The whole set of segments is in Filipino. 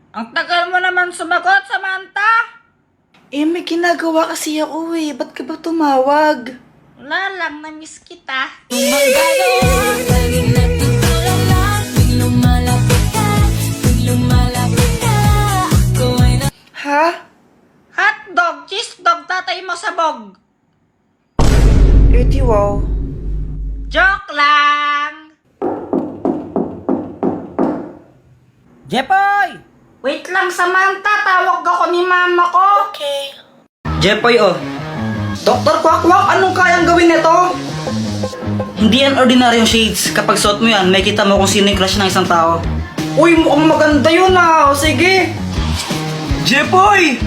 Ang tagal mo naman sumagot, Samantha. May ginagawa kasi ako Ba't ka ba tumawag? Wala lang, na-miss kita. Ha? Hotdog, cheese dog, tatay mo sabog. Wow. Joke lang. Jepoy! Wait lang, Samantha. Tawag ako ni mama ko. Okay. Jepoy, oh. Dr. Quackwak, anong kayang gawin nito? Hindi yan ordinaryong shades. Kapag suot mo yan, may kita mo kung sino yung crush ng isang tao. Uy, mukhang maganda yun O, sige. Jepoy!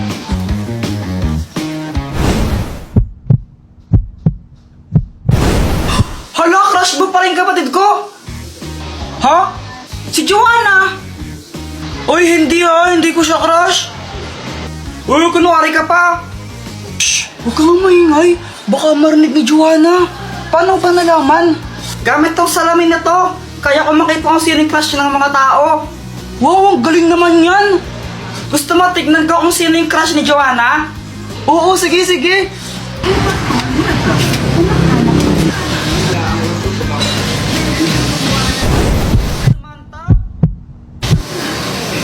Hala, crush mo pa rin kapatid ko? Ha? Si Joanna? Uy, hindi hindi ko siya crush. Uy, kunwari ka pa. Shh, huwag kang maingay. Baka marinig ni Joanna. Paano ba nalaman? Gamit tong salamin na to. Kaya ko makita kung sino yung crush ng mga tao. Wow, ang galing naman yan. Gusto mo tignan ko kung sino yung crush ni Joanna? Oo, sige, sige.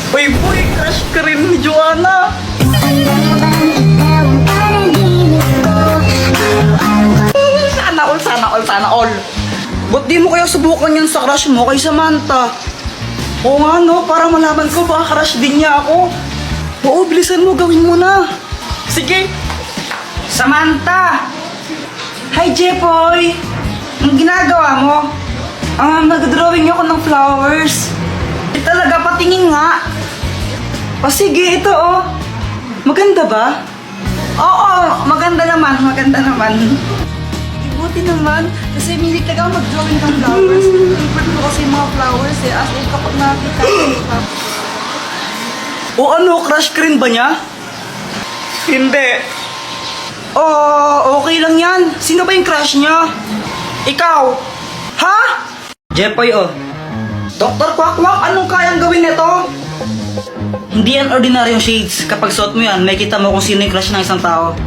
Uy, boy, crush ka rin ni Joanna. Sana all. Ba't di mo kaya subukan yan sa crush mo kay Samantha? Oo nga no, para malaman ko baka crush din niya ako. Oo, bilisan mo, gawin mo na. Sige. Samantha! Hi, Jepoy! Ang ginagawa mo? Nag-drawing ako ng flowers. Talaga, patingin nga. Sige, ito Maganda ba? Oo, maganda naman. Buti naman, kasi milik talaga ako mag-drawing ng flowers. Favorite ko kasi yung mga flowers as in kapag nakakita ko. Crush ka rin ba niya? Hindi. Okay lang yan. Sino ba yung crush niya? Ikaw? Ha? Jepoy, oh. Dr. Quackwak, anong kayang gawin nito? Hindi yan ordinaryong shades. Kapag suot mo yan, may kita mo kung sino yung crush ng isang tao.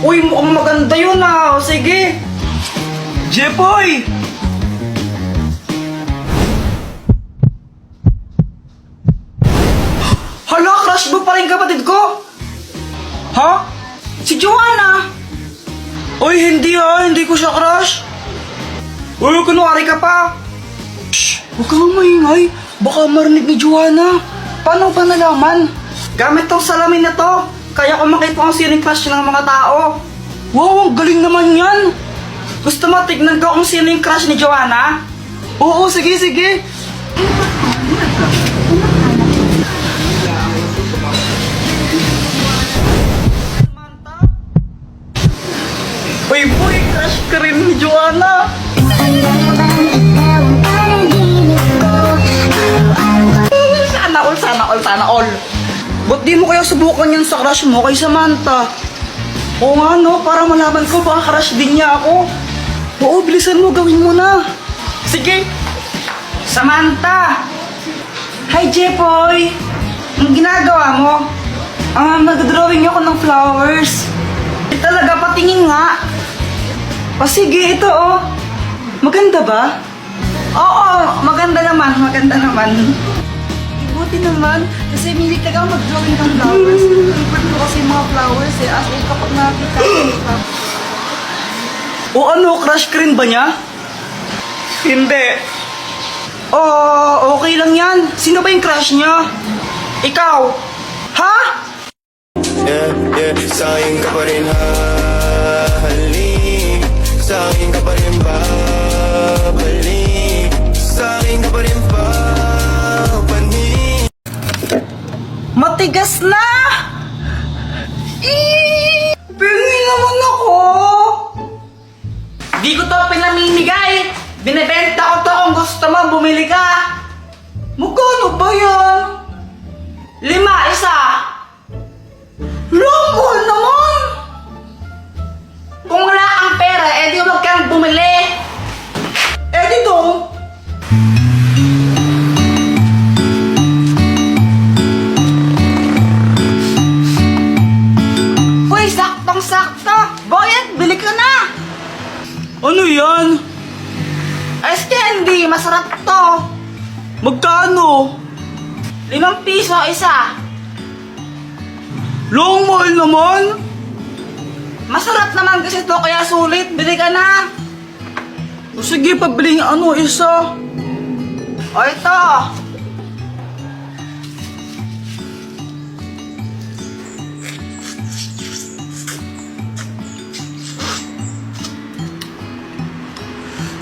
Uy, mukhang maganda yun Sige. Jepoy! Hala, crush mo pa rin kapatid ko? Ha? Si Joanna? Uy, hindi ko siya crush. Uy, kunwari ka pa. Shh, huwag kang maingay. Baka marinig ni Joanna. Paano ba nalaman? Gamit tong salamin na to. Kaya ko makita kung sino yung crush ng mga tao. Wow, ang galing naman yan. Gusto mo tignan ko kung sino yung crush ni Joanna? Oo, sige, sige. Uy, boy, crush ka rin ni Joanna. Sana all. Ba't di mo kaya subukan yan sa crush mo kay Samantha? Oo nga no, para malaman ko baka crush din niya ako. Oo, bilisan mo, gawin mo na. Sige. Samantha! Hi, Jepoy! Ang ginagawa mo? Nag-drawing ako ng flowers. Talaga, patingin nga. Sige, ito Maganda ba? Oo, maganda naman. Buti naman, kasi milik talaga ako mag-drawing ng flowers. Favorite ko kasi yung mga flowers as in kapag nakakita ko. Crush ka rin ba niya? Hindi. Okay lang yan. Sino ba yung crush niya? Ikaw? Ha? Yeah, sa akin ka pa rin hahalik. Sa akin ka pa rin babalik. Sa akin ka pa rin papanik. Matigas na! Pingi naman ako! Di ko to pinamimigay! Binibenta ko to kung gusto mo, bumili ka! Magkano ba yan? 5 isa! Lambol naman! Kung wala kang pera, edi huwag kang bumili! Edi dong! masarap to. Magkano? 5 piso isa. Long mahal naman. Masarap naman kasi to, kaya sulit. Bili ka na. O sige, pabiling isa. O ito.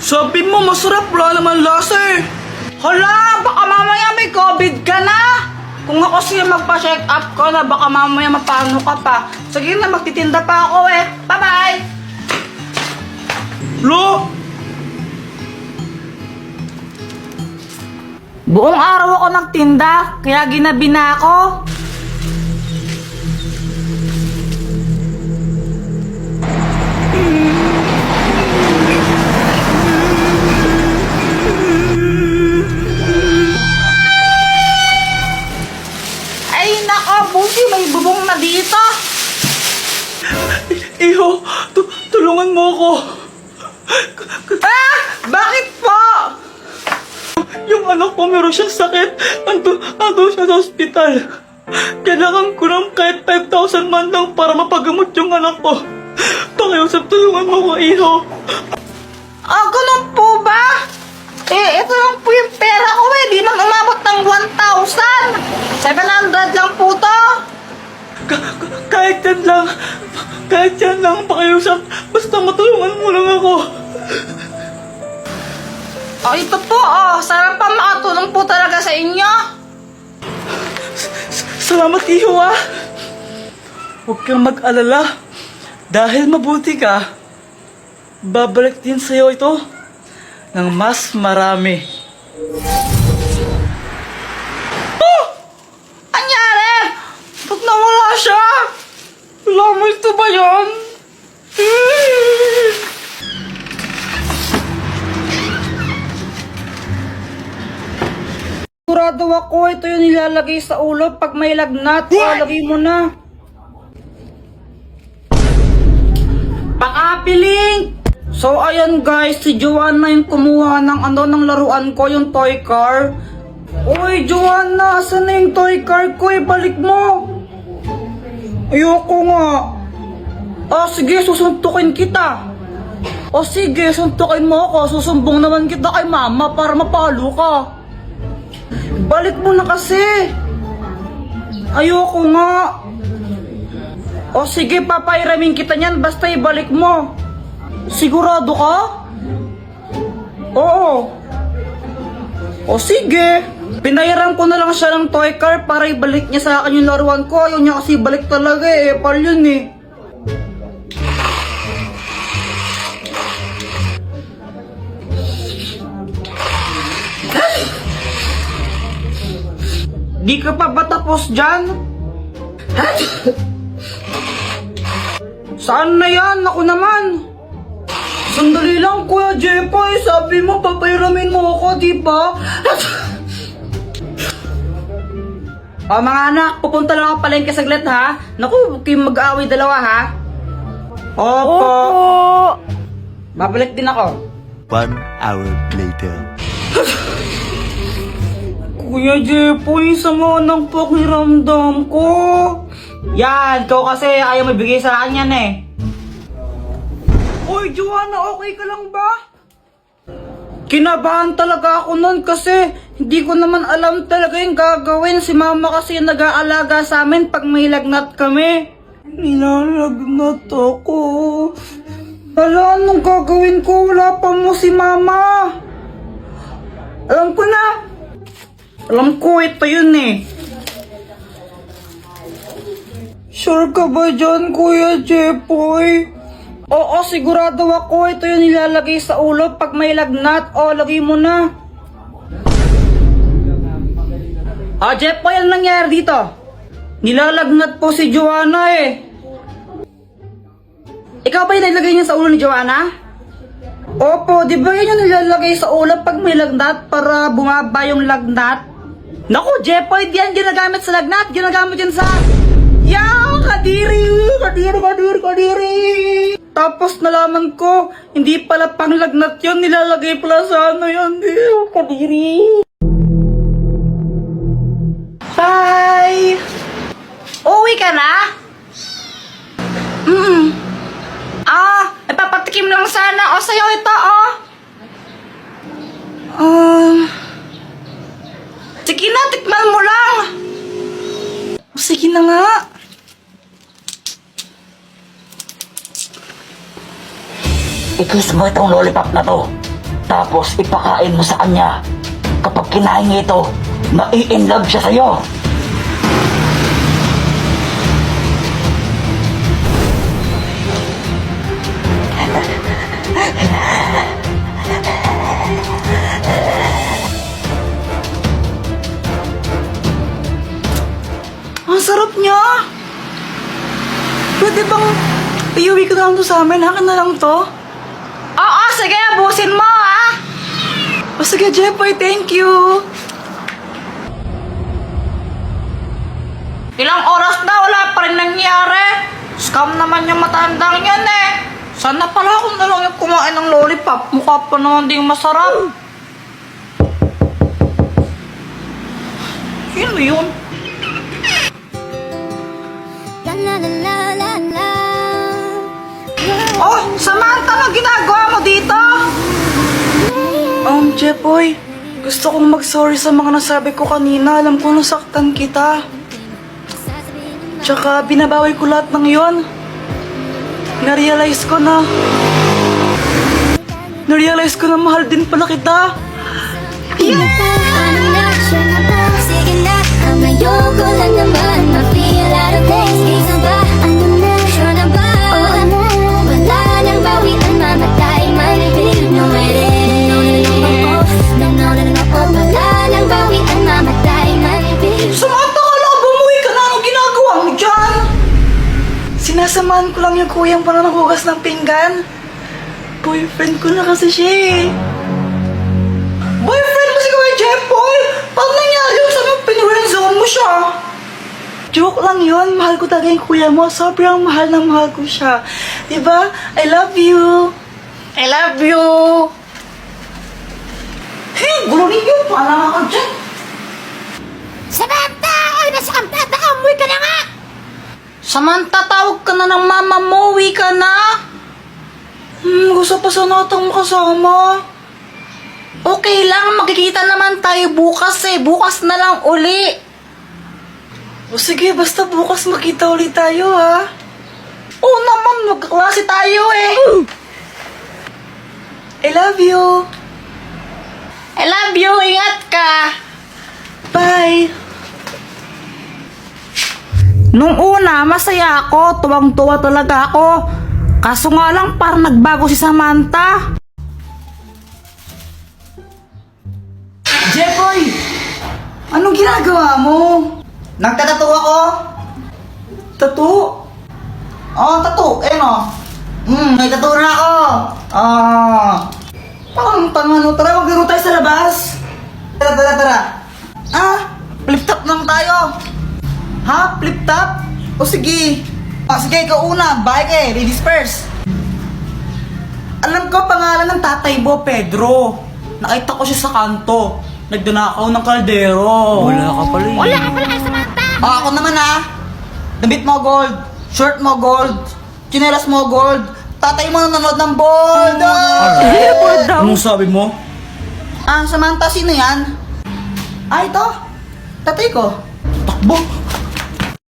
Sabi mo, masarap. Wala naman lasa eh. Hala, baka mamaya may COVID ka na. Kung ako siya magpa-check up ko na, baka mamaya mapano ka pa. Sige na, magtitinda pa ako eh. Bye-bye! Lo, Buong araw ako nagtinda, kaya ginabi na ako. Ay nako, busi, may bubong na dito. iho, tulungan mo ako. Ah! Bakit po? Yung anak ko meron siyang sakit. Ando siya sa ospital. Kailangan ko ng kahit 5,000 man lang para mapagamot yung anak ko. Pakiusap, tulungan mo ko, iho. Ah, ganun po ba? Eh, ito lang po yung pera ko eh. Di man umabot ng 1,000. 700 lang po to. Kahit yan lang. Kahit yan lang, pakiusap. Basta matulungan mo lang ako. Oh, ito po, oh. Sarap pa makatulong po talaga sa inyo. Salamat, iho, ah. Huwag kang mag-alala. Dahil mabuti ka, babalik din sa'yo ito ng mas marami. Oh! Anyari? Ba't nawala siya? Wala mo ito ba yan? Sigurado ako, ito yung nilalagay sa ulo pag may lagnat. Lagay mo na. Pang-apiling! So, ayan guys, si Joanna yung kumuha ng laruan ko, yung toy car. Uy, Joanna, asan na yung toy car ko? Balik mo! Ayoko nga. Oh, sige, susuntukin kita. O sige, suntukin mo ako. Susumbong naman kita kay mama para mapalo ka. Balik mo na kasi. Ayoko nga. O sige, papairamin kita niyan basta ibalik mo. Sigurado ka? Oo. O sige. Pinayaran ko na lang siya ng toy car para ibalik niya sa akin yung laruan ko. Ayaw niya kasi balik talaga eh. Pal yun eh. Di ka pa ba tapos dyan? Saan na yan? Ako naman. Sandali lang, Kuya Jepoy. Sabi mo, papairamin mo ako, di ba? O mga anak, pupunta lang ako palengke saglit ha. Naku, huwag kayong mag-aaway dalawa ha. Opo. Babalik din ako. 1 hour later. Kuya Jepoy, sama ng pakiramdam ko. Yan, ikaw kasi ayaw mabigay sa akin yan eh. Uy, Joanna, okay ka lang ba? Kinabahan talaga ako nun kasi hindi ko naman alam talaga yung gagawin. Si mama kasi yung nag-aalaga sa amin pag may lagnat kami. Nilalagnat ako. Hala, anong gagawin ko? Wala pa mo si mama. Alam ko na. Alam ko, ito yun eh. Sure ka ba dyan, Kuya Jepoy? Oo, sigurado ako. Ito yung nilalagay sa ulo pag may lagnat. O, lagay mo na. Jepoy, ano nangyari dito? Nilalagnat po si Joanna eh. Ikaw ba yung nilagay niya sa ulo ni Joanna? Opo, di ba yun yung nilalagay sa ulo pag may lagnat para bumaba yung lagnat? Naku, Jepoy, yan ginagamit sa lagnat. Ginagamit yan sa... Kadiri! Tapos nalaman ko, hindi pala panglagnat yun, nilalagay pala sa ano yun. Kadiri. Bye! Uwi ka na? Ipapatikim lang sana. O, sa'yo ito, oh. Sige na, tikman mo lang. Sige na nga. I-kiss mo itong lollipop na to. Tapos ipakain mo sa kanya. Kapag kinain niya ito, mai-inlove siya sa'yo. Ang sarap niya. Pwede bang iuwi ko na lang to sa amin? Akin na lang to? Oo, sige. Abusin mo, ha? O sige, Jepoy. Thank you. Ilang oras na, wala pa rin nangyari. Scam naman yung matandang yan, eh. Sana pala ako na lang yung kumain ng lollipop. Mukha pa naman din masarap. Sino yun? Oh, Samantha, ano ginagawa mo dito? Jepoy, gusto kong mag-sorry sa mga nasabi ko kanina. Alam ko nasaktan kita. Tsaka binabawi ko lahat ng yon. Narealize ko na mahal din pala kita. Sige na, ang ayoko lang naman ma-feel out of place. Kaysa ba, ano na, sure na ba? Oo na, wala nang bawian, mamatay, malibig. No, wala nang bawian, mamatay, malibig. Samantha, ka lang, bumuwi ka na. Anong ginagawa mo dyan? Sinasamahan ko lang yung kuyang para nanghugas ng pinggan. Boyfriend ko na kasi siya eh. Boyfriend mo si Kuya Jepoy? Paano nangyari yung sabi mo pinurenzone mo siya? Joke lang yun. Mahal ko talaga yung kuya mo. Sobrang mahal na mahal ko siya. Diba? I love you. I love you. Hey, gulo ninyo. Paano ka dyan? Samantha! Ay, nasakamtata! Umuwi ka na nga! Samantha, tawag ka na ng mama mo. Uwi ka na. Gusto pa sana itong makasama. Okay lang, magkikita naman tayo bukas eh. Bukas na lang uli. O sige, basta bukas makita ulit tayo ha. Oo naman, magkaklase tayo eh. I love you. I love you, ingat ka. Bye. Nung una, masaya ako. Tuwang-tuwa talaga ako. Kaso nga lang, parang nagbago si Samantha. Jepoy! Anong ginagawa mo? Nagtatato ako. Tattoo? Tato. May tato na ako. Parang tanga no. Tara, maglaro tayo sa labas. Tara. Flip top lang tayo. Ha? Flip top? O sige. Sige, ikaw una. Bike eh. Ladies first. Alam ko pangalan ng tatay mo, Pedro. Nakita ko siya sa kanto. Nagdunakaw ng kaldero. Wala ka pala eh. Wala ka pala kay Samantha! Ako naman Damit mo gold. Shirt mo gold. Chinelas mo gold. Tatay mo nanonood ng bold. Anong sabi mo? Samantha, sino yan? Ito. Tatay ko. Takbo!